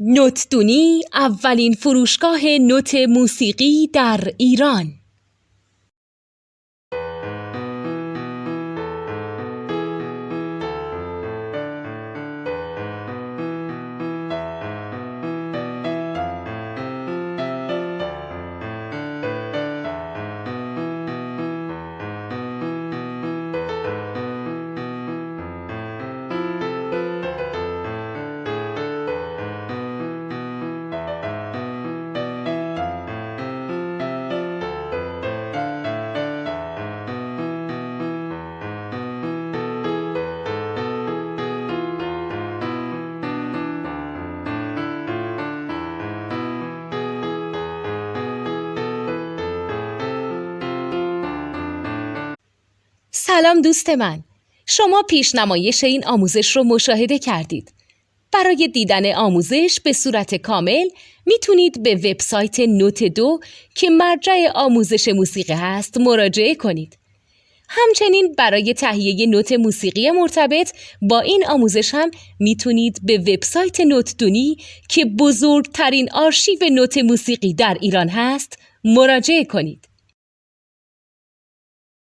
نوتدونی اولین فروشگاه نوت موسیقی در ایران. سلام دوست من، شما پیشنمایش این آموزش رو مشاهده کردید. برای دیدن آموزش به صورت کامل میتونید به وبسایت نوت2 که مرجع آموزش موسیقی هست مراجعه کنید. همچنین برای تهیه نوت موسیقی مرتبط با این آموزش هم میتونید به وبسایت نوتدونی که بزرگترین آرشیو نوت موسیقی در ایران هست مراجعه کنید.